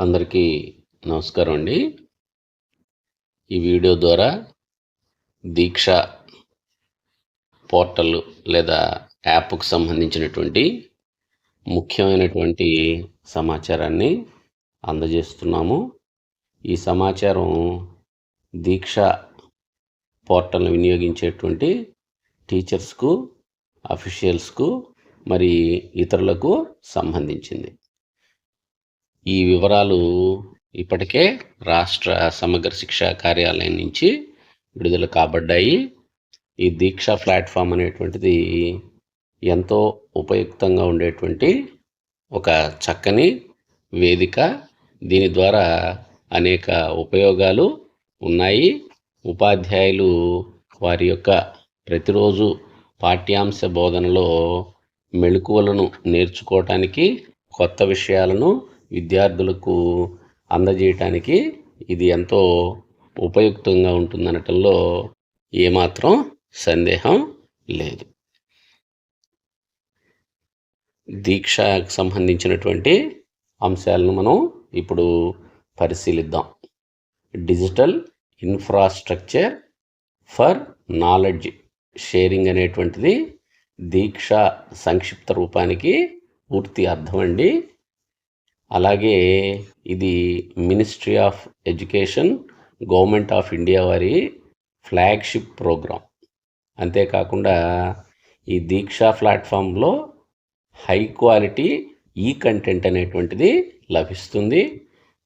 అందరికీ నమస్కారం అండి. ఈ వీడియో ద్వారా దీక్ష పోర్టల్ లేదా యాప్కు సంబంధించినటువంటి ముఖ్యమైనటువంటి సమాచారాన్ని అందజేస్తున్నాము. ఈ సమాచారం దీక్ష పోర్టల్ని వినియోగించేటువంటి టీచర్స్కు, అఫీషియల్స్కు మరి ఇతరులకు సంబంధించింది. ఈ వివరాలు ఇప్పటికే రాష్ట్ర సమగ్ర శిక్షా కార్యాలయం నుంచి విడుదల కాబడ్డాయి. ఈ దీక్ష ప్లాట్ఫామ్ అనేటువంటిది ఎంతో ఉపయుక్తంగా ఉండేటువంటి ఒక చక్కని వేదిక. దీని ద్వారా అనేక ఉపయోగాలు ఉన్నాయి. ఉపాధ్యాయులు వారి యొక్క ప్రతిరోజు పాఠ్యాంశ బోధనలో మెళకువలను నేర్చుకోవటానికి, కొత్త విషయాలను విద్యార్థులకు అందజేయటానికి ఇది ఎంతో ఉపయుక్తంగా ఉంటుందనటంలో ఏమాత్రం సందేహం లేదు. దీక్షకు సంబంధించినటువంటి అంశాలను మనం ఇప్పుడు పరిశీలిద్దాం. Digital infrastructure for knowledge sharing అనేటువంటిది దీక్ష సంక్షిప్త రూపానికి పూర్తి అర్థం అండి. అలాగే ఇది ministry of education, government of India వారి ఫ్లాగ్షిప్ ప్రోగ్రాం. అంతేకాకుండా ఈ దీక్ష ప్లాట్ఫామ్లో హై క్వాలిటీ కంటెంట్ అనేటువంటిది లభిస్తుంది.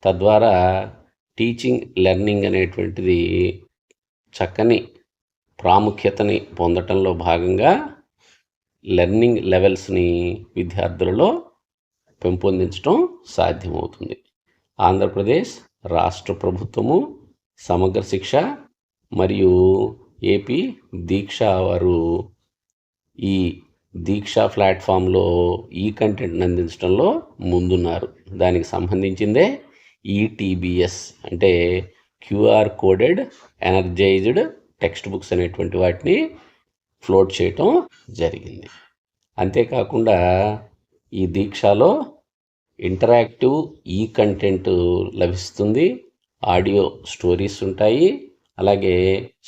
తద్వారా టీచింగ్, లెర్నింగ్ అనేటువంటిది చక్కని ప్రాముఖ్యతని పొందటంలో భాగంగా లెర్నింగ్ లెవెల్స్ని విద్యార్థులలో పెంపొందించడం సాధ్యమవుతుంది. ఆంధ్రప్రదేశ్ రాష్ట్ర ప్రభుత్వము, సమగ్ర శిక్ష మరియు ఏపీ దీక్ష వారు ఈ దీక్ష ప్లాట్ఫామ్లో కంటెంట్ని అందించడంలో ముందున్నారు. దానికి సంబంధించిందే ఈటీబీఎస్ అంటే QR coded energised text books అనేటువంటి వాటిని ఫ్లోట్ చేయటం జరిగింది. అంతేకాకుండా ఈ దీక్షలో ఇంటరాక్టివ్ కంటెంట్ లభిస్తుంది. ఆడియో స్టోరీస్ ఉంటాయి. అలాగే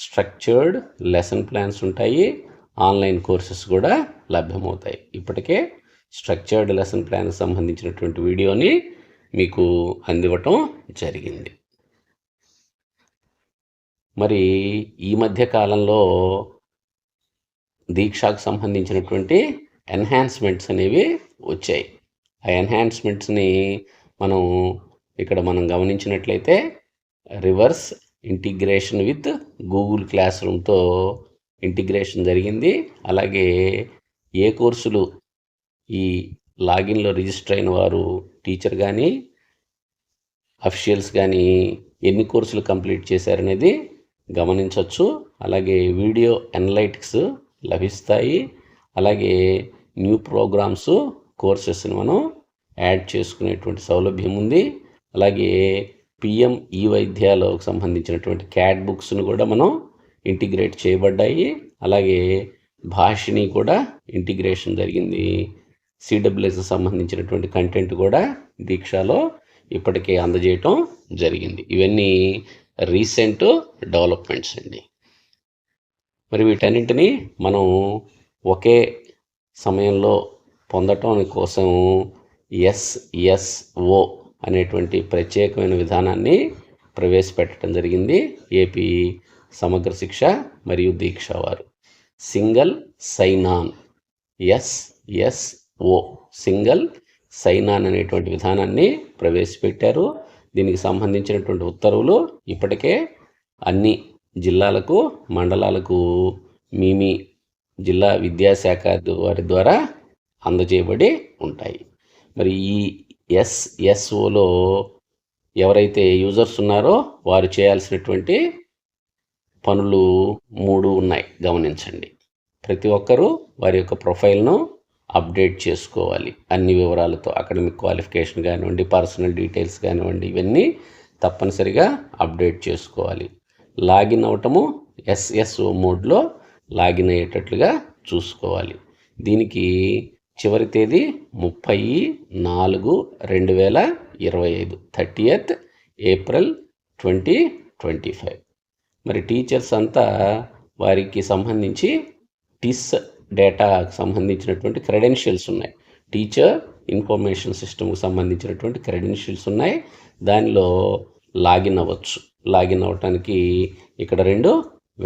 స్ట్రక్చర్డ్ లెసన్ ప్లాన్స్ ఉంటాయి. ఆన్లైన్ కోర్సెస్ కూడా లభ్యమవుతాయి. ఇప్పటికే స్ట్రక్చర్డ్ లెసన్ ప్లాన్కి సంబంధించినటువంటి వీడియోని మీకు అందివ్వటం జరిగింది. మరి ఈ మధ్య కాలంలో దీక్షకు సంబంధించినటువంటి ఎన్హాన్స్మెంట్స్ అనేవి వచ్చాయి. ఆ ఎన్హాన్స్మెంట్స్ని మనం గమనించినట్లయితే రివర్స్ ఇంటిగ్రేషన్ విత్ గూగుల్ క్లాస్ రూమ్తో ఇంటిగ్రేషన్ జరిగింది. అలాగే ఏ కోర్సులు ఈ లాగిన్లో రిజిస్టర్ అయిన వారు, టీచర్ కానీ అఫీషియల్స్ కానీ ఎన్ని కోర్సులు కంప్లీట్ చేశారనేది గమనించవచ్చు. అలాగే వీడియో అనలైటిక్స్ లభిస్తాయి. అలాగే న్యూ ప్రోగ్రామ్స్, కోర్సెస్ని మనం యాడ్ చేసుకునేటువంటి సౌలభ్యం ఉంది. అలాగే పిఎం వైద్యాలకు సంబంధించినటువంటి క్యాట్ బుక్స్ను కూడా మనం ఇంటిగ్రేట్ చేయబడ్డాయి. అలాగే భాషని కూడా ఇంటిగ్రేషన్ జరిగింది. సిడబ్ల్యూఎస్కి సంబంధించినటువంటి కంటెంట్ కూడా దీక్షలో ఇప్పటికే అందజేయటం జరిగింది. ఇవన్నీ రీసెంట్ డెవలప్మెంట్స్ అండి. మరి వీటన్నింటినీ మనం ఒకే సమయంలో పొందటం కోసం ఎస్ఎస్ఓ అనేటువంటి ప్రత్యేకమైన విధానాన్ని ప్రవేశపెట్టడం జరిగింది. ఏపీ సమగ్ర శిక్ష మరియు దీక్ష వారు single sign on, SSO single sign on అనేటువంటి విధానాన్ని ప్రవేశపెట్టారు. దీనికి సంబంధించినటువంటి ఉత్తర్వులు ఇప్పటికే అన్ని జిల్లాలకు, మండలాలకు మీ జిల్లా విద్యాశాఖ వారి ద్వారా అందజేయబడి ఉంటాయి. మరి ఈ ఎస్ఎస్ఓలో ఎవరైతే యూజర్స్ ఉన్నారో వారు చేయాల్సినటువంటి పనులు 3 ఉన్నాయి, గమనించండి. ప్రతి ఒక్కరూ వారి యొక్క ప్రొఫైల్ను అప్డేట్ చేసుకోవాలి. అన్ని వివరాలతో అకాడమిక్ క్వాలిఫికేషన్ కానివ్వండి, పర్సనల్ డీటెయిల్స్ కానివ్వండి, ఇవన్నీ తప్పనిసరిగా అప్డేట్ చేసుకోవాలి. లాగిన్ అవటము ఎస్ఎస్ఓ మోడ్లో లాగిన్ అయ్యేటట్లుగా చూసుకోవాలి. దీనికి చివరి తేదీ 30/4/2025, 30th April 2025. మరి టీచర్స్ అంతా వారికి సంబంధించి టిస్ డేటాకు సంబంధించినటువంటి క్రెడెన్షియల్స్ ఉన్నాయి. టీచర్ ఇన్ఫర్మేషన్ సిస్టమ్కి సంబంధించినటువంటి క్రెడెన్షియల్స్ ఉన్నాయి. దానిలో లాగిన్ అవ్వచ్చు. లాగిన్ అవ్వటానికి ఇక్కడ 2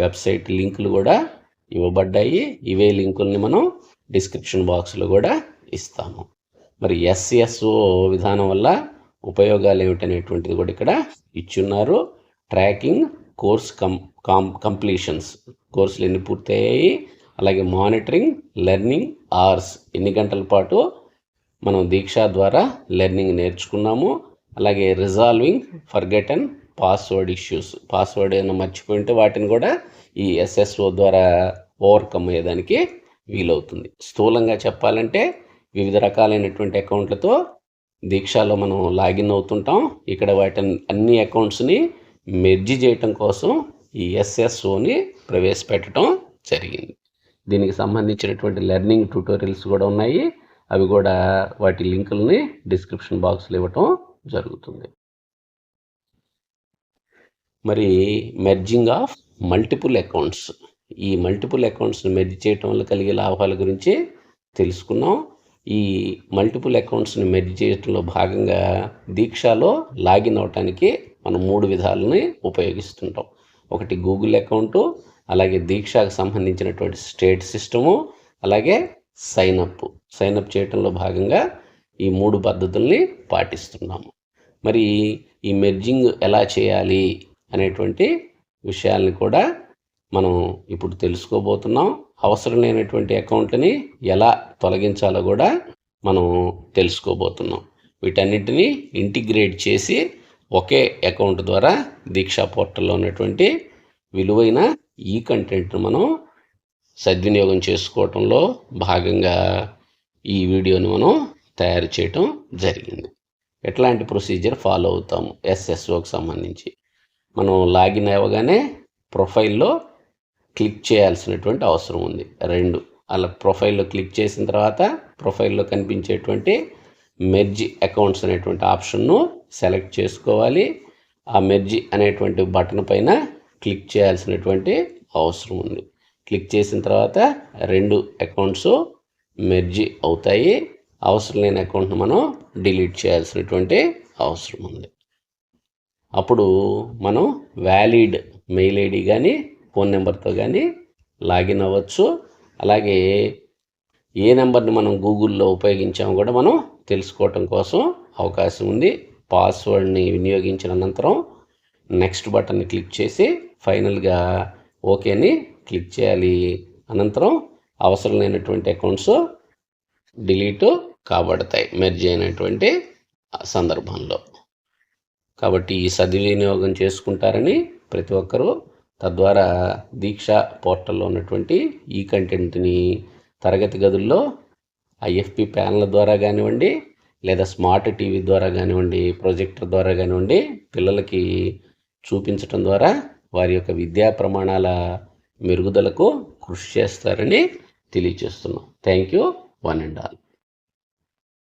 వెబ్సైట్ లింకులు కూడా ఇవ్వబడ్డాయి. ఇవే లింకుల్ని మనం డిస్క్రిప్షన్ బాక్స్లో కూడా ఇస్తాము. మరి SSO విధానం వల్ల ఉపయోగాలు ఏమిటనేటువంటిది కూడా ఇక్కడ ఇచ్చున్నారు. ట్రాకింగ్ కోర్స్ కంప్లీషన్స్, కోర్సులు ఎన్ని పూర్తయ్యాయి, అలాగే మానిటరింగ్ లెర్నింగ్ అవర్స్, ఎన్ని గంటల పాటు మనం దీక్ష ద్వారా లెర్నింగ్ నేర్చుకున్నాము, అలాగే resolving forgotten password issues, password ఏమైనా మర్చిపోయింటే వాటిని కూడా ఈ SSO ద్వారా ఓవర్కమ్ అయ్యేదానికి వీలవుతుంది. స్థూలంగా చెప్పాలంటే వివిధ రకాలైనటువంటి అకౌంట్లతో దీక్షలో మనం లాగిన్ అవుతుంటాం. ఇక్కడ వాటిని అన్ని అకౌంట్స్ని మెర్జి చేయటం కోసం ఈ SSOని ప్రవేశపెట్టడం జరిగింది. దీనికి సంబంధించినటువంటి లెర్నింగ్ ట్యూటోరియల్స్ కూడా ఉన్నాయి. అవి కూడా వాటి లింకుల్ని డిస్క్రిప్షన్ బాక్స్లో ఇవ్వటం జరుగుతుంది. మరి మెర్జింగ్ ఆఫ్ మల్టిపుల్ అకౌంట్స్, ఈ మల్టిపుల్ అకౌంట్స్ని మెర్జ్ చేయటం వల్ల కలిగే లాభాల గురించి తెలుసుకున్నాం. ఈ మల్టిపుల్ అకౌంట్స్ని మెర్జ్ చేయటంలో భాగంగా దీక్షలో లాగిన్ అవటానికి మనం 3 విధాలని ఉపయోగిస్తుంటాం. ఒకటి గూగుల్ అకౌంటు, అలాగే దీక్షకు సంబంధించినటువంటి స్టేట్ సిస్టము, అలాగే సైనప్ చేయటంలో భాగంగా ఈ 3 పద్ధతుల్ని పాటిస్తున్నాము. మరి ఈ మెర్జింగ్ ఎలా చేయాలి అనేటువంటి విషయాల్ని కూడా మనం ఇప్పుడు తెలుసుకోబోతున్నాం. అవసరం లేనటువంటి అకౌంట్ని ఎలా తొలగించాలో కూడా మనం తెలుసుకోబోతున్నాం. వీటన్నిటిని ఇంటిగ్రేట్ చేసి ఒకే అకౌంట్ ద్వారా దీక్షా పోర్టల్లో ఉన్నటువంటి విలువైన ఈ కంటెంట్ను మనం సద్వినియోగం చేసుకోవటంలో భాగంగా ఈ వీడియోని మనం తయారు చేయటం జరిగింది. ఎట్లాంటి ప్రొసీజర్ ఫాలో అవుతాము SSOకి సంబంధించి? మనం లాగిన్ అవ్వగానే ప్రొఫైల్లో క్లిక్ చేయాల్సినటువంటి అవసరం ఉంది. 2 అలా ప్రొఫైల్లో క్లిక్ చేసిన తర్వాత ప్రొఫైల్లో కనిపించేటువంటి మెర్జ్ అకౌంట్స్ అనేటువంటి ఆప్షన్ను సెలెక్ట్ చేసుకోవాలి. ఆ మెర్జ్ అనేటువంటి బటన్ పైన క్లిక్ చేయాల్సినటువంటి అవసరం ఉంది. క్లిక్ చేసిన తర్వాత 2 అకౌంట్స్ మెర్జ్ అవుతాయి. అవసరం లేని అకౌంట్ను మనం డిలీట్ చేయాల్సినటువంటి అవసరం ఉంది. అప్పుడు మనం వ్యాలిడ్ మెయిల్ ఐడి కానీ ఫోన్ నెంబర్తో కానీ లాగిన్ అవ్వచ్చు. అలాగే ఏ నెంబర్ని మనం గూగుల్లో ఉపయోగించామో కూడా మనం తెలుసుకోవటం కోసం అవకాశం ఉంది. పాస్వర్డ్ని వినియోగించిన అనంతరం నెక్స్ట్ బటన్ని క్లిక్ చేసి ఫైనల్గా ఓకేని క్లిక్ చేయాలి. అనంతరం అవసరం లేనటువంటి అకౌంట్స్ డిలీట్ కాబడతాయి మెర్జ్ అయినటువంటి సందర్భంలో. కాబట్టి ఈ సద్వినియోగం చేసుకుంటారని ప్రతి ఒక్కరూ, తద్వారా దీక్ష పోర్టల్లో ఉన్నటువంటి ఈ కంటెంట్ని తరగతి గదుల్లో IFP ప్యానల్ ద్వారా కానివ్వండి, లేదా స్మార్ట్ టీవీ ద్వారా కానివ్వండి, ప్రొజెక్టర్ ద్వారా కానివ్వండి, పిల్లలకి చూపించటం ద్వారా వారి యొక్క విద్యా ప్రమాణాల మెరుగుదలకు కృషి చేస్తారని తెలియజేస్తున్నాం. Thank you, one and all.